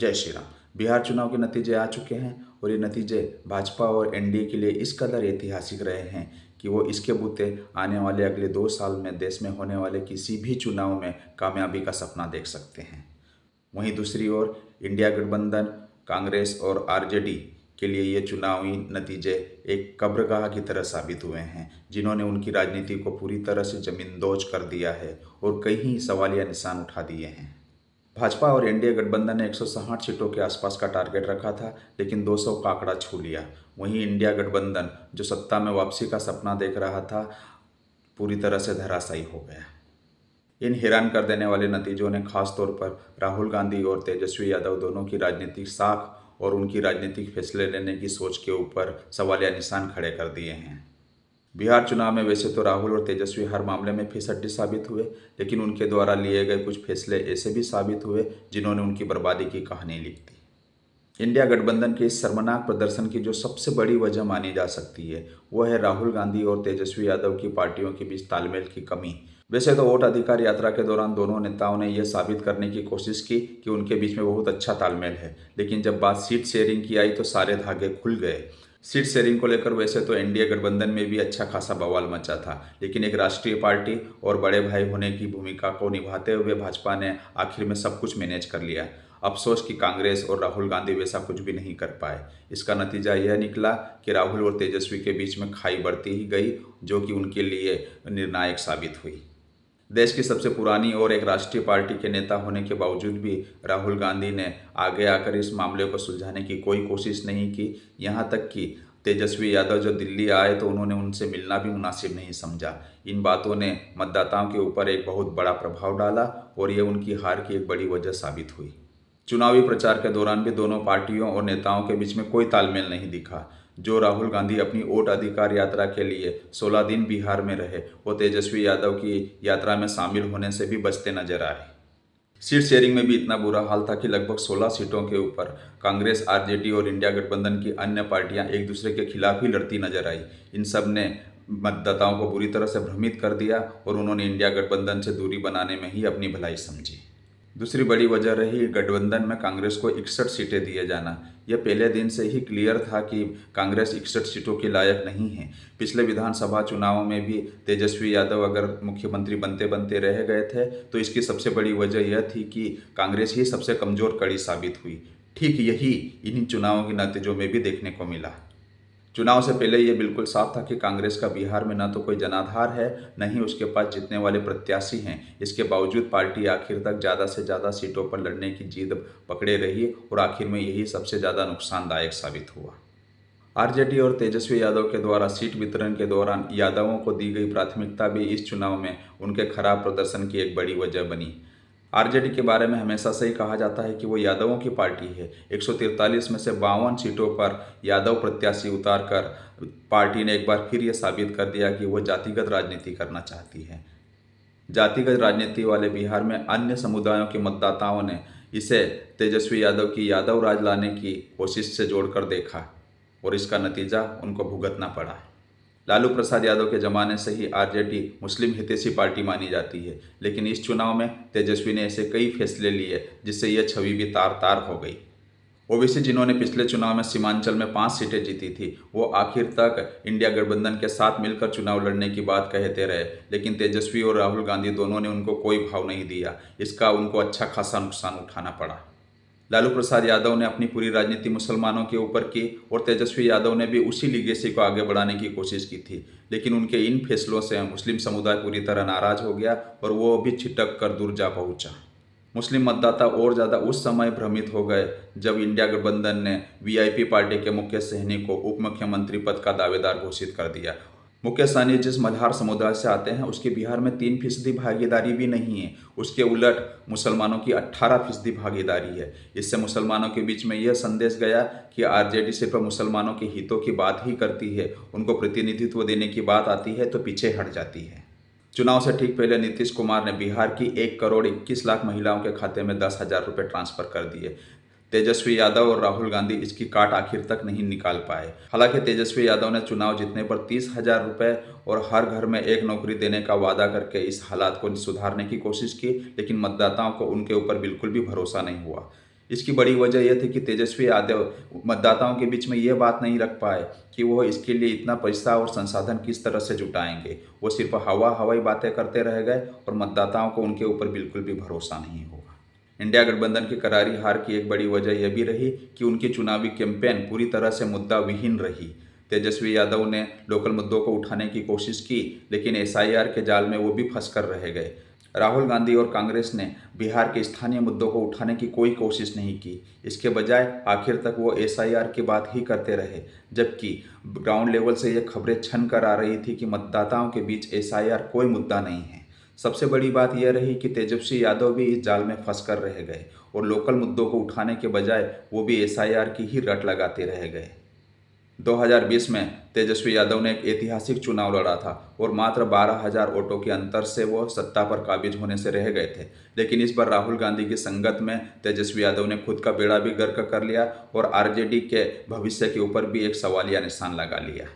जय श्री राम। बिहार चुनाव के नतीजे आ चुके हैं और ये नतीजे भाजपा और एनडीए के लिए इस कदर ऐतिहासिक रहे हैं कि वो इसके बूते आने वाले अगले 2 साल में देश में होने वाले किसी भी चुनाव में कामयाबी का सपना देख सकते हैं। वहीं दूसरी ओर इंडिया गठबंधन, कांग्रेस और आरजेडी के लिए ये चुनावी नतीजे एक कब्रगाह की तरह साबित हुए हैं, जिन्होंने उनकी राजनीति को पूरी तरह से जमींदोज कर दिया है और कई सवालिया निशान उठा दिए हैं। भाजपा और एनडीए गठबंधन ने 160 सीटों के आसपास का टारगेट रखा था, लेकिन 200 का आंकड़ा छू लिया। वहीं इंडिया गठबंधन, जो सत्ता में वापसी का सपना देख रहा था, पूरी तरह से धराशायी हो गया। इन हैरान कर देने वाले नतीजों ने खास तौर पर राहुल गांधी और तेजस्वी यादव दोनों की राजनीतिक साख और उनकी राजनीतिक फैसले लेने की सोच के ऊपर सवालिया निशान खड़े कर दिए हैं। बिहार चुनाव में वैसे तो राहुल और तेजस्वी हर मामले में फिसड्डी साबित हुए, लेकिन उनके द्वारा लिए गए कुछ फैसले ऐसे भी साबित हुए जिन्होंने उनकी बर्बादी की कहानी लिख दी। इंडिया गठबंधन के इस शर्मनाक प्रदर्शन की जो सबसे बड़ी वजह मानी जा सकती है, वो है राहुल गांधी और तेजस्वी यादव की पार्टियों के बीच तालमेल की कमी। वैसे तो वोट अधिकार यात्रा के दौरान दोनों नेताओं ने यह साबित करने की कोशिश की कि उनके बीच में बहुत अच्छा तालमेल है, लेकिन जब बात सीट शेयरिंग की आई तो सारे धागे खुल गए। सीट शेयरिंग को लेकर वैसे तो एनडीए गठबंधन में भी अच्छा खासा बवाल मचा था, लेकिन एक राष्ट्रीय पार्टी और बड़े भाई होने की भूमिका को निभाते हुए भाजपा ने आखिर में सब कुछ मैनेज कर लिया। अफसोस कि कांग्रेस और राहुल गांधी वैसा कुछ भी नहीं कर पाए। इसका नतीजा यह निकला कि राहुल और तेजस्वी के बीच में खाई बढ़ती ही गई, जो कि उनके लिए निर्णायक साबित हुई। देश की सबसे पुरानी और एक राष्ट्रीय पार्टी के नेता होने के बावजूद भी राहुल गांधी ने आगे आकर इस मामले को सुलझाने की कोई कोशिश नहीं की। यहाँ तक कि तेजस्वी यादव जब दिल्ली आए तो उन्होंने उनसे मिलना भी मुनासिब नहीं समझा। इन बातों ने मतदाताओं के ऊपर एक बहुत बड़ा प्रभाव डाला और ये उनकी हार की एक बड़ी वजह साबित हुई। चुनावी प्रचार के दौरान भी दोनों पार्टियों और नेताओं के बीच में कोई तालमेल नहीं दिखा। जो राहुल गांधी अपनी वोट अधिकार यात्रा के लिए 16 दिन बिहार में रहे, वो तेजस्वी यादव की यात्रा में शामिल होने से भी बचते नजर आए। सीट शेयरिंग में भी इतना बुरा हाल था कि लगभग 16 सीटों के ऊपर कांग्रेस, आरजेडी और इंडिया गठबंधन की अन्य पार्टियां एक दूसरे के खिलाफ ही लड़ती नजर आई। इन सब ने मतदाताओं को बुरी तरह से भ्रमित कर दिया और उन्होंने इंडिया गठबंधन से दूरी बनाने में ही अपनी भलाई समझी। दूसरी बड़ी वजह रही गठबंधन में कांग्रेस को 61 सीटें दिए जाना। यह पहले दिन से ही क्लियर था कि कांग्रेस 61 सीटों के लायक नहीं है। पिछले विधानसभा चुनावों में भी तेजस्वी यादव अगर मुख्यमंत्री बनते बनते रह गए थे तो इसकी सबसे बड़ी वजह यह थी कि कांग्रेस ही सबसे कमज़ोर कड़ी साबित हुई। ठीक यही इन्हीं चुनावों के नतीजों में भी देखने को मिला। चुनाव से पहले ये बिल्कुल साफ था कि कांग्रेस का बिहार में न तो कोई जनाधार है, न ही उसके पास जीतने वाले प्रत्याशी हैं। इसके बावजूद पार्टी आखिर तक ज़्यादा से ज़्यादा सीटों पर लड़ने की जिद पकड़े रही और आखिर में यही सबसे ज़्यादा नुकसानदायक साबित हुआ। आरजेडी और तेजस्वी यादव के द्वारा सीट वितरण के दौरान यादवों को दी गई प्राथमिकता भी इस चुनाव में उनके खराब प्रदर्शन की एक बड़ी वजह बनी। आरजेडी के बारे में हमेशा से ही कहा जाता है कि वो यादवों की पार्टी है। 143 में से 52 सीटों पर यादव प्रत्याशी उतारकर पार्टी ने एक बार फिर ये साबित कर दिया कि वो जातिगत राजनीति करना चाहती है। जातिगत राजनीति वाले बिहार में अन्य समुदायों के मतदाताओं ने इसे तेजस्वी यादव की यादव राज लाने की कोशिश से जोड़कर देखा और इसका नतीजा उनको भुगतना पड़ा। लालू प्रसाद यादव के ज़माने से ही आरजेडी मुस्लिम हितैषी पार्टी मानी जाती है, लेकिन इस चुनाव में तेजस्वी ने ऐसे कई फैसले लिए जिससे यह छवि भी तार तार हो गई। ओवैसी, जिन्होंने पिछले चुनाव में सीमांचल में 5 सीटें जीती थी, वो आखिर तक इंडिया गठबंधन के साथ मिलकर चुनाव लड़ने की बात कहते रहे, लेकिन तेजस्वी और राहुल गांधी दोनों ने उनको कोई भाव नहीं दिया। इसका उनको अच्छा खासा नुकसान उठाना पड़ा। लालू प्रसाद यादव ने अपनी पूरी राजनीति मुसलमानों के ऊपर की और तेजस्वी यादव ने भी उसी लीगेसी को आगे बढ़ाने की कोशिश की थी, लेकिन उनके इन फैसलों से मुस्लिम समुदाय पूरी तरह नाराज हो गया और वो भी छिटक कर दूर जा पहुंचा। मुस्लिम मतदाता और ज़्यादा उस समय भ्रमित हो गए जब इंडिया गठबंधन ने वीआईपी पार्टी के मुख्य सहनी को उप मुख्यमंत्री पद का दावेदार घोषित कर दिया। मुकेश सहनी जिस मल्हार समुदाय से आते हैं, उसकी बिहार में 3% भागीदारी भी नहीं है। उसके उलट मुसलमानों की 18% भागीदारी है। इससे मुसलमानों के बीच में यह संदेश गया कि आरजेडी सिर्फ मुसलमानों के हितों की बात ही करती है, उनको प्रतिनिधित्व देने की बात आती है तो पीछे हट जाती है। चुनाव से ठीक पहले नीतीश कुमार ने बिहार की 1,21,00,000 महिलाओं के खाते में 10,000 रुपये ट्रांसफर कर दिए। तेजस्वी यादव और राहुल गांधी इसकी काट आखिर तक नहीं निकाल पाए। हालांकि तेजस्वी यादव ने चुनाव जीतने पर 30,000 रुपये और हर घर में एक नौकरी देने का वादा करके इस हालात को सुधारने की कोशिश की, लेकिन मतदाताओं को उनके ऊपर बिल्कुल भी भरोसा नहीं हुआ। इसकी बड़ी वजह यह थी कि तेजस्वी यादव मतदाताओं के बीच में ये बात नहीं रख पाए कि वो इसके लिए इतना पैसा और संसाधन किस तरह से जुटाएंगे। वो सिर्फ हवाई बातें करते रह गए और मतदाताओं को उनके ऊपर बिल्कुल भी भरोसा नहीं हुआ। इंडिया गठबंधन की करारी हार की एक बड़ी वजह यह भी रही कि उनकी चुनावी कैंपेन पूरी तरह से मुद्दा विहीन रही। तेजस्वी यादव ने लोकल मुद्दों को उठाने की कोशिश की, लेकिन एसआईआर के जाल में वो भी फंस कर रह गए। राहुल गांधी और कांग्रेस ने बिहार के स्थानीय मुद्दों को उठाने की कोई कोशिश नहीं की। इसके बजाय आखिर तक वो एसआईआर की बात ही करते रहे, जबकि ग्राउंड लेवल से ये खबरें छन कर आ रही थी कि मतदाताओं के बीच एसआईआर कोई मुद्दा नहीं है। सबसे बड़ी बात यह रही कि तेजस्वी यादव भी इस जाल में फंस कर रह गए और लोकल मुद्दों को उठाने के बजाय वो भी एसआईआर की ही रट लगाते रह गए। 2020 में तेजस्वी यादव ने एक ऐतिहासिक चुनाव लड़ा था और मात्र 12,000 वोटों के अंतर से वो सत्ता पर काबिज होने से रह गए थे। लेकिन इस बार राहुल गांधी की संगत में तेजस्वी यादव ने खुद का बेड़ा भी गर्क कर लिया और आरजेडी के भविष्य के ऊपर भी एक सवालिया निशान लगा लिया।